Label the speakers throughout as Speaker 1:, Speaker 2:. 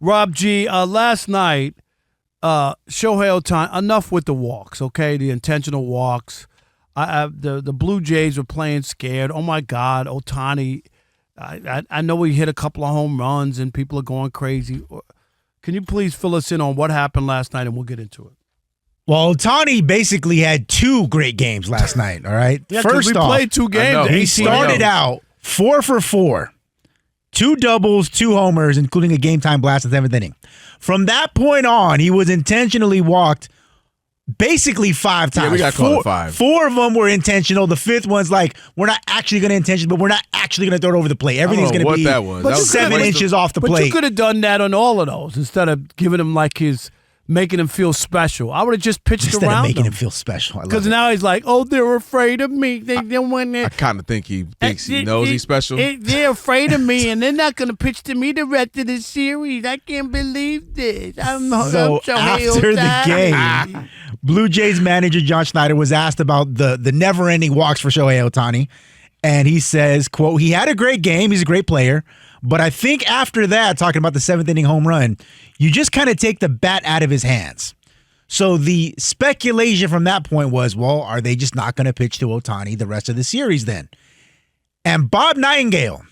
Speaker 1: Rob G, last night, Shohei Ohtani, enough with the walks, okay? The intentional walks. The Blue Jays were playing scared. Oh, my God, Ohtani. I know he hit a couple of home runs and people are going crazy. Can you please fill us in on what happened last night and we'll get into it?
Speaker 2: Well, Ohtani basically had 2 great games last night, all right?
Speaker 1: Yeah,
Speaker 2: First off,
Speaker 1: played 2 games.
Speaker 2: he started out 4 for 4. 2 doubles, 2 homers, including a game-time blast in the 7th inning. From that point on, he was intentionally walked basically 5 times.
Speaker 3: Yeah, we got called 5.
Speaker 2: 4 of them were intentional. The 5th one's like, we're not actually going to intention, but we're not actually going to throw it over the plate. Everything's going to be
Speaker 3: that was
Speaker 2: 7 inches off the plate.
Speaker 1: But you could have done that on all of those instead of giving him like making him feel special. I would have just pitched
Speaker 2: Instead
Speaker 1: around
Speaker 2: of making him feel special.
Speaker 1: Because now he's like, oh, they're afraid of me. They don't want to.
Speaker 3: I kind of think he thinks he knows he's special.
Speaker 1: They're afraid of me, and they're not going to pitch to me the rest of the series. I can't believe this.
Speaker 2: So after the game, Blue Jays manager John Schneider was asked about the never-ending walks for Shohei Ohtani, and he says, quote, he had a great game. He's a great player. But I think after that, talking about the 7th inning home run, you just kind of take the bat out of his hands. So the speculation from that point was, well, are they just not going to pitch to Ohtani the rest of the series then? And Bob Nightingale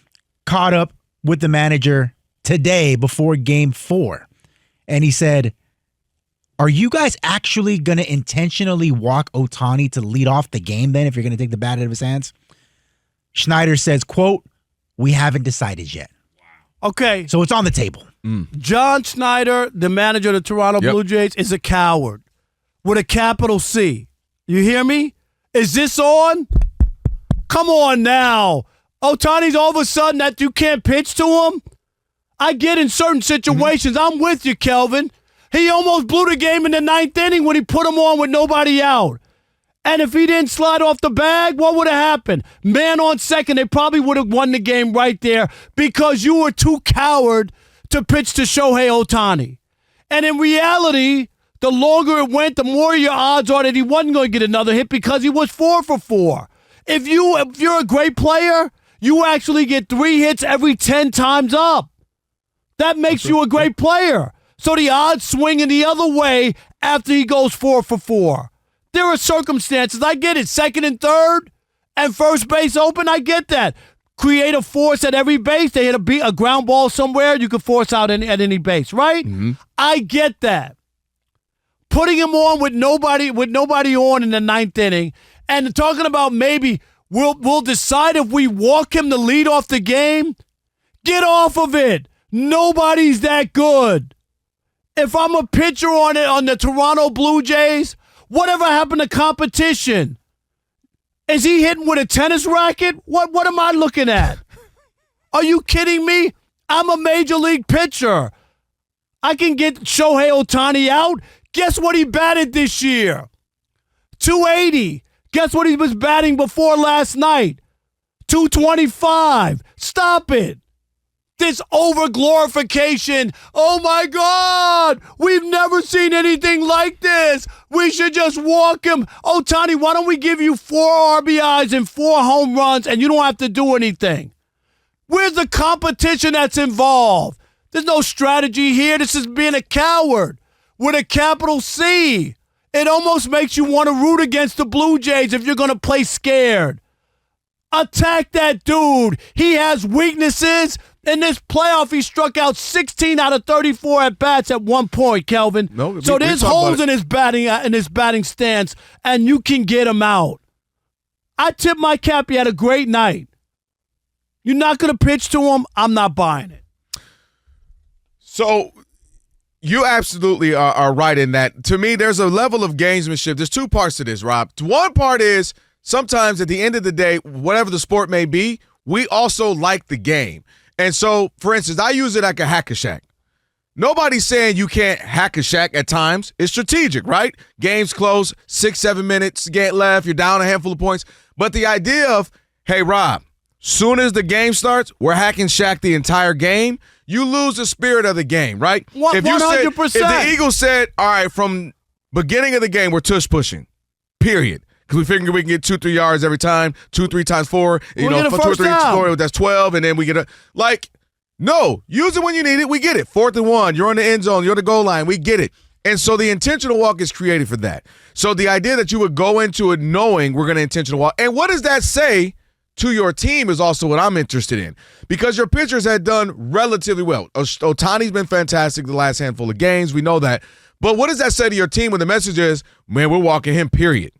Speaker 2: caught up with the manager today before Game 4. And he said, are you guys actually going to intentionally walk Ohtani to lead off the game then if you're going to take the bat out of his hands? Schneider says, quote, we haven't decided yet.
Speaker 1: Okay.
Speaker 2: So it's on the table.
Speaker 1: John Schneider, the manager of the Toronto Blue Jays, is a coward with a capital C. You hear me? Is this on? Come on now. Ohtani's all of a sudden that you can't pitch to him? I get in certain situations. I'm with you, Kelvin. He almost blew the game in the 9th inning when he put him on with nobody out. And if he didn't slide off the bag, what would have happened? Man on second, they probably would have won the game right there because you were too coward to pitch to Shohei Ohtani. And in reality, the longer it went, the more your odds are that he wasn't going to get another hit because he was 4 for 4. If you're a great player, you actually get 3 hits every 10 times up. That makes you a great player. So the odds swing in the other way after he goes 4 for 4. There are circumstances. I get it. 2nd and 3rd and first base open. I get that. Create a force at every base. They hit a ground ball somewhere. You can force out at any base, right? Mm-hmm. I get that. Putting him on with nobody on in the 9th inning and talking about maybe we'll decide if we walk him to lead off the game. Get off of it. Nobody's that good. If I'm a pitcher on the Toronto Blue Jays, whatever happened to competition? Is he hitting with a tennis racket? What am I looking at? Are you kidding me? I'm a major league pitcher. I can get Shohei Ohtani out. Guess what he batted this year? 280. Guess what he was batting before last night? 225. Stop it. This over-glorification. Oh, my God. We've never seen anything like this. We should just walk him. Ohtani, why don't we give you 4 RBIs and 4 home runs and you don't have to do anything? Where's the competition that's involved? There's no strategy here. This is being a coward with a capital C. It almost makes you want to root against the Blue Jays if you're going to play scared. Attack that dude. He has weaknesses. In this playoff, he struck out 16 out of 34 at-bats at one point, Kelvin.
Speaker 3: No,
Speaker 1: so there's holes in his batting stance, and you can get him out. I tip my cap. He had a great night. You're not going to pitch to him? I'm not buying it.
Speaker 3: So you absolutely are right in that. To me, there's a level of gamesmanship. There's 2 parts to this, Rob. One part is sometimes at the end of the day, whatever the sport may be, we also like the game. And so, for instance, I use it like a hack-a-shack. Nobody's saying you can't hack-a-shack at times. It's strategic, right? Game's close, 6-7 minutes get left, you're down a handful of points. But the idea of, hey, Rob, soon as the game starts, we're hack-and-shack the entire game, you lose the spirit of the game, right?
Speaker 1: 100%.
Speaker 3: If the Eagles said, all right, from beginning of the game, we're tush-pushing, period. Because we figure we can get 2-3 yards every time, 2-3 times 4, 2 or 3 score, that's 12, and then we get No, use it when you need it. We get it. 4th and 1. You're on the end zone. You're on the goal line. We get it. And so the intentional walk is created for that. So the idea that you would go into it knowing we're going to intentional walk. And what does that say to your team is also what I'm interested in. Because your pitchers had done relatively well. Ohtani's been fantastic the last handful of games. We know that. But what does that say to your team when the message is, man, we're walking him, period?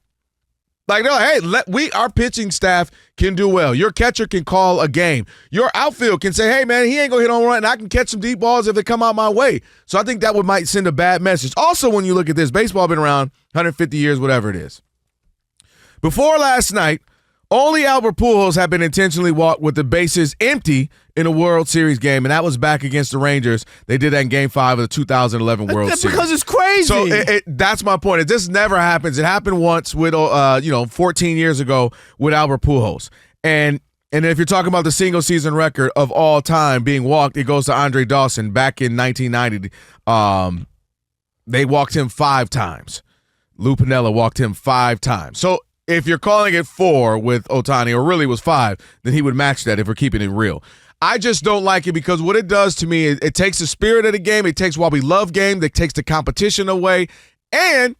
Speaker 3: Like, no, hey, our pitching staff can do well. Your catcher can call a game. Your outfield can say, hey, man, he ain't going to hit on run, and I can catch some deep balls if they come out my way. So I think that might send a bad message. Also, when you look at this, baseball been around 150 years, whatever it is. Before last night, only Albert Pujols had been intentionally walked with the bases empty in a World Series game, and that was back against the Rangers. They did that in Game 5 of the 2011 World Series.
Speaker 1: Because it's crazy.
Speaker 3: So that's my point. This never happens. It happened once with 14 years ago with Albert Pujols. And if you're talking about the single season record of all time being walked, it goes to Andre Dawson back in 1990. They walked him 5 times. Lou Piniella walked him 5 times. So if you're calling it 4 with Ohtani, or really was 5, then he would match that if we're keeping it real. I just don't like it because what it does to me, it takes the spirit of the game. It takes why we love game. It takes the competition away. And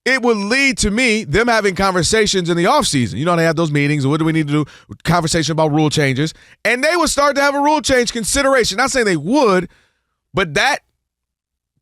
Speaker 3: it would lead to me, them having conversations in the offseason. You know, they have those meetings. What do we need to do? Conversation about rule changes. And they would start to have a rule change consideration. Not saying they would, but that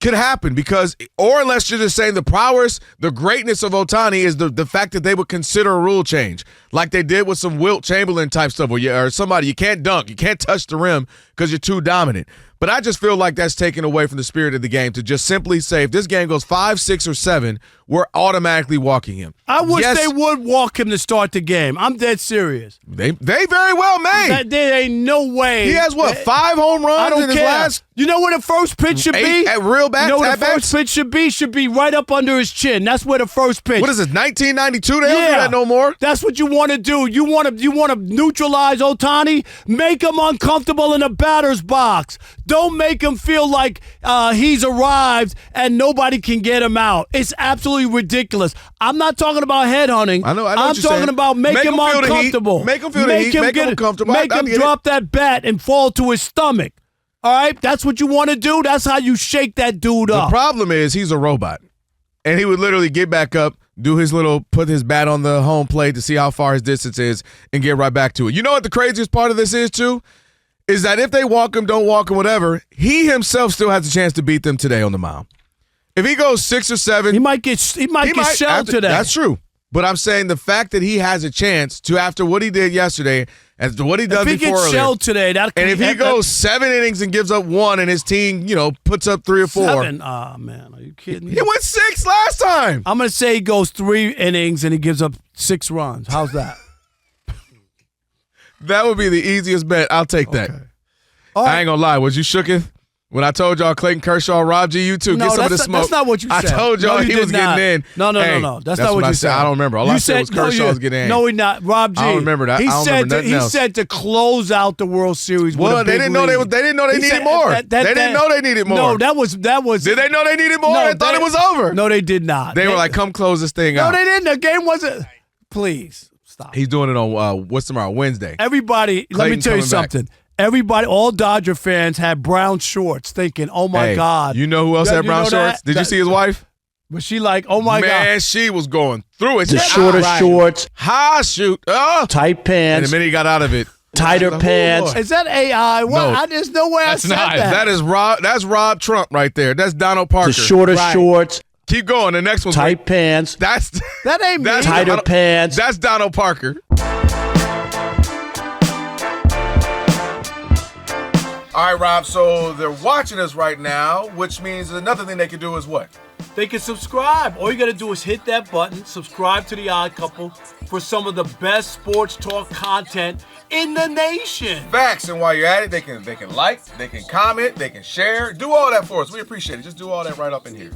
Speaker 3: could happen because, or unless you're just saying the prowess, the greatness of Ohtani is the fact that they would consider a rule change like they did with some Wilt Chamberlain type stuff or somebody, you can't dunk, you can't touch the rim because you're too dominant. But I just feel like that's taken away from the spirit of the game to just simply say if this game goes 5, 6, or 7, we're automatically walking him.
Speaker 1: I wish they would walk him to start the game. I'm dead serious.
Speaker 3: They very well may.
Speaker 1: There ain't no way.
Speaker 3: He has, 5 home runs
Speaker 1: I don't
Speaker 3: in his
Speaker 1: care.
Speaker 3: last?
Speaker 1: You know where the first pitch should
Speaker 3: 8
Speaker 1: be?
Speaker 3: At real bats?
Speaker 1: You know where the first pitch should be? Should be right up under his chin. That's where the first pitch.
Speaker 3: What is this, 1992? They don't do that no more.
Speaker 1: That's what you want to do. You want to neutralize Ohtani? Make him uncomfortable in the batter's box. Don't make him feel like he's arrived and nobody can get him out. It's absolutely ridiculous. I'm not talking about headhunting.
Speaker 3: I know
Speaker 1: I'm talking about make him uncomfortable.
Speaker 3: Make him feel the heat. Make him uncomfortable.
Speaker 1: Make him drop that bat and fall to his stomach. All right? That's what you want to do? That's how you shake that dude up.
Speaker 3: The problem is he's a robot. And he would literally get back up, put his bat on the home plate to see how far his distance is, and get right back to it. You know what the craziest part of this is, too? Is that if they walk him, don't walk him, whatever, he himself still has a chance to beat them today on the mound. If he goes 6 or 7,
Speaker 1: he might get shelled today.
Speaker 3: That's true. But I'm saying the fact that he has a chance to, after what he did yesterday, after what he done before earlier. If he gets shelled today, if he goes 7 innings and gives up 1 and his team, puts up 3 or 4.
Speaker 1: 7? Oh, man. Are you kidding me?
Speaker 3: He went 6 last time.
Speaker 1: I'm going to say he goes 3 innings and he gives up 6 runs. How's that?
Speaker 3: That would be the easiest bet. I'll take that.
Speaker 1: Right.
Speaker 3: I ain't going to lie. Was you shooketh? When I told y'all Clayton Kershaw, Rob G, you too, get some of the smoke.
Speaker 1: That's not what you said.
Speaker 3: I told y'all he was getting in.
Speaker 1: No. That's not what you said.
Speaker 3: I don't remember. All I said was Kershaw was getting in.
Speaker 1: No, he not. Rob G.
Speaker 3: I don't remember that.
Speaker 1: He said to close out the World Series.
Speaker 3: Well, they didn't know they needed more. They didn't know they needed more.
Speaker 1: No, that was. Did
Speaker 3: they know they needed more?
Speaker 1: No,
Speaker 3: they thought it was over.
Speaker 1: No, they did not.
Speaker 3: They were like, "Come close this thing out."
Speaker 1: No, they didn't. The game wasn't. Please stop.
Speaker 3: He's doing it on what's tomorrow? Wednesday.
Speaker 1: Everybody, let me tell you something. Everybody, all Dodger fans had brown shorts thinking, oh, my God.
Speaker 3: You know who else had brown shorts? Did you see his wife?
Speaker 1: Was she like, oh, my God?
Speaker 3: Man, she was going through it.
Speaker 4: The shorter shorts.
Speaker 3: High shoot.
Speaker 4: Tight pants.
Speaker 3: And the minute he got out of it.
Speaker 4: Tighter pants.
Speaker 1: Is that AI? What?
Speaker 3: No.
Speaker 1: There's no way I said that.
Speaker 3: That's Rob Trump right there. That's Donald Parker.
Speaker 4: The shorter shorts.
Speaker 3: Keep going. The next one's
Speaker 4: tight pants.
Speaker 3: That
Speaker 1: ain't me.
Speaker 4: Tighter pants.
Speaker 3: That's Donald Parker. All right, Rob, so they're watching us right now, which means another thing they can do is what?
Speaker 1: They can subscribe. All you got to do is hit that button, subscribe to The Odd Couple for some of the best sports talk content in the nation.
Speaker 3: Facts, and while you're at it, they can like, they can comment, they can share. Do all that for us. We appreciate it. Just do all that right up in here.